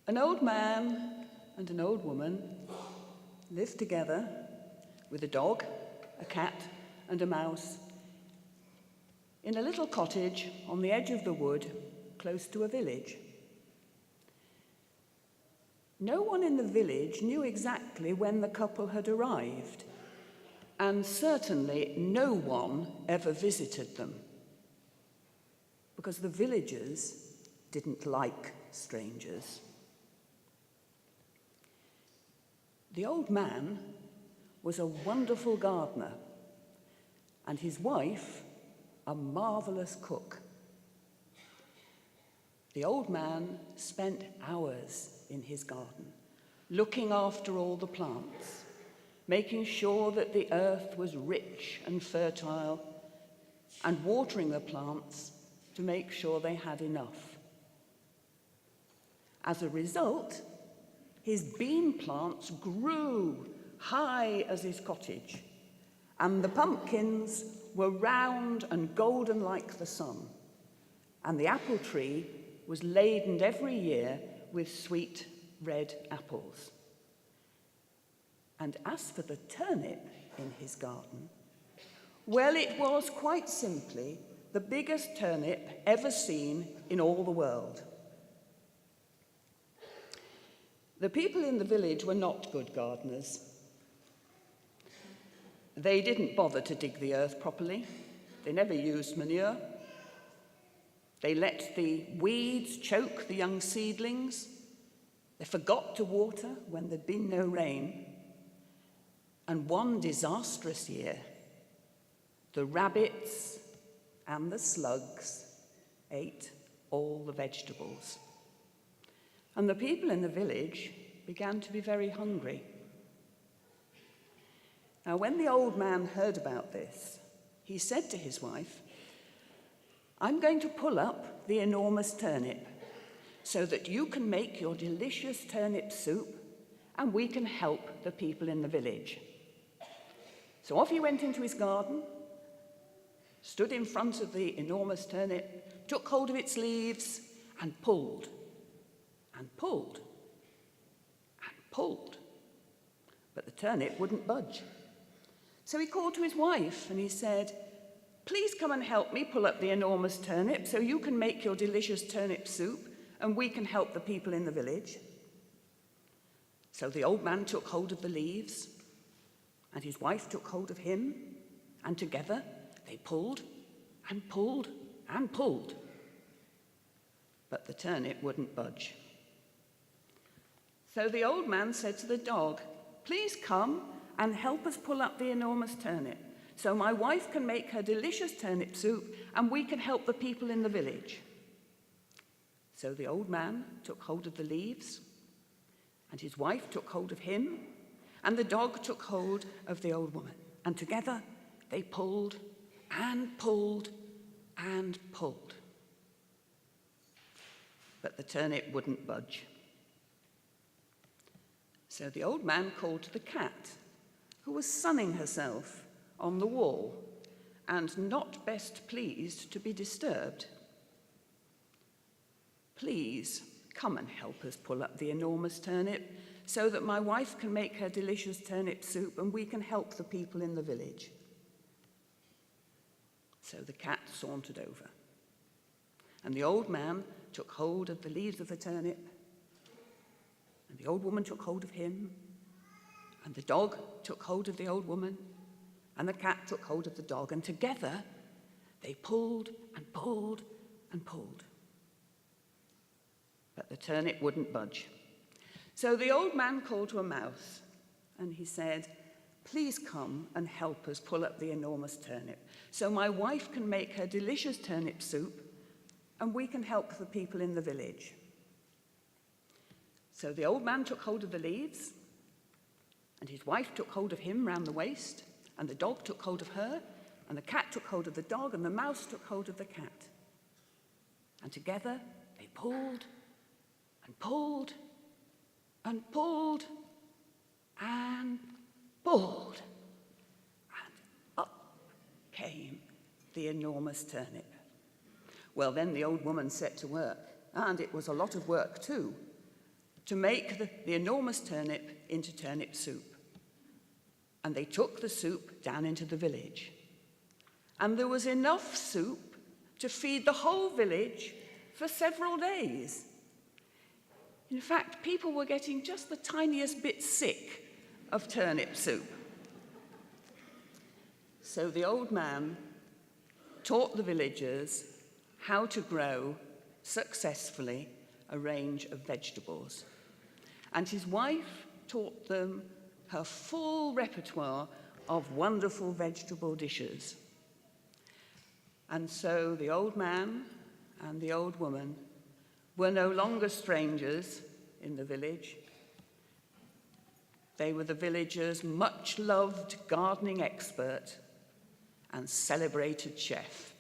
An old man and an old woman lived together with a dog, a cat, and a mouse in a little cottage on the edge of the wood close to a village. No one in the village knew exactly when the couple had arrived, and certainly no one ever visited them, because the villagers didn't like strangers. The old man was a wonderful gardener, and his wife a marvelous cook. The old man spent hours in his garden, looking after all the plants, making sure that the earth was rich and fertile, and watering the plants to make sure they had enough. As a result, his bean plants grew high as his cottage, and the pumpkins were round and golden like the sun, and the apple tree was laden every year with sweet red apples. And as for the turnip in his garden, well, it was quite simply the biggest turnip ever seen in all the world. The people in the village were not good gardeners. They didn't bother to dig the earth properly. They never used manure. They let the weeds choke the young seedlings. They forgot to water when there'd been no rain. And one disastrous year, the rabbits and the slugs ate all the vegetables. And the people in the village began to be very hungry. Now, when the old man heard about this, he said to his wife, "I'm going to pull up the enormous turnip so that you can make your delicious turnip soup and we can help the people in the village." So off he went into his garden, stood in front of the enormous turnip, took hold of its leaves and pulled and pulled and pulled. But the turnip wouldn't budge. So he called to his wife and he said, "Please come and help me pull up the enormous turnip so you can make your delicious turnip soup and we can help the people in the village." So the old man took hold of the leaves and his wife took hold of him, and together they pulled and pulled and pulled. But the turnip wouldn't budge. So the old man said to the dog, "Please come and help us pull up the enormous turnip so my wife can make her delicious turnip soup and we can help the people in the village." So the old man took hold of the leaves, and his wife took hold of him, and the dog took hold of the old woman. And together they pulled and pulled and pulled. But the turnip wouldn't budge. So the old man called to the cat, who was sunning herself on the wall and not best pleased to be disturbed. "Please come and help us pull up the enormous turnip so that my wife can make her delicious turnip soup and we can help the people in the village." So the cat sauntered over, and the old man took hold of the leaves of the turnip, and the old woman took hold of him, and the dog took hold of the old woman, and the cat took hold of the dog, and together they pulled and pulled and pulled. But the turnip wouldn't budge. So the old man called to a mouse, and he said, "Please come and help us pull up the enormous turnip so my wife can make her delicious turnip soup and we can help the people in the village." So the old man took hold of the leaves, and his wife took hold of him round the waist, and the dog took hold of her, and the cat took hold of the dog, and the mouse took hold of the cat. And together they pulled and pulled and pulled and pulled, and up came the enormous turnip. Well, then the old woman set to work, and it was a lot of work too. to make the enormous turnip into turnip soup. And they took the soup down into the village. And there was enough soup to feed the whole village for several days. In fact, people were getting just the tiniest bit sick of turnip soup. So the old man taught the villagers how to grow successfully a range of vegetables. And his wife taught them her full repertoire of wonderful vegetable dishes. And so the old man and the old woman were no longer strangers in the village. They were the villagers' much-loved gardening expert and celebrated chef.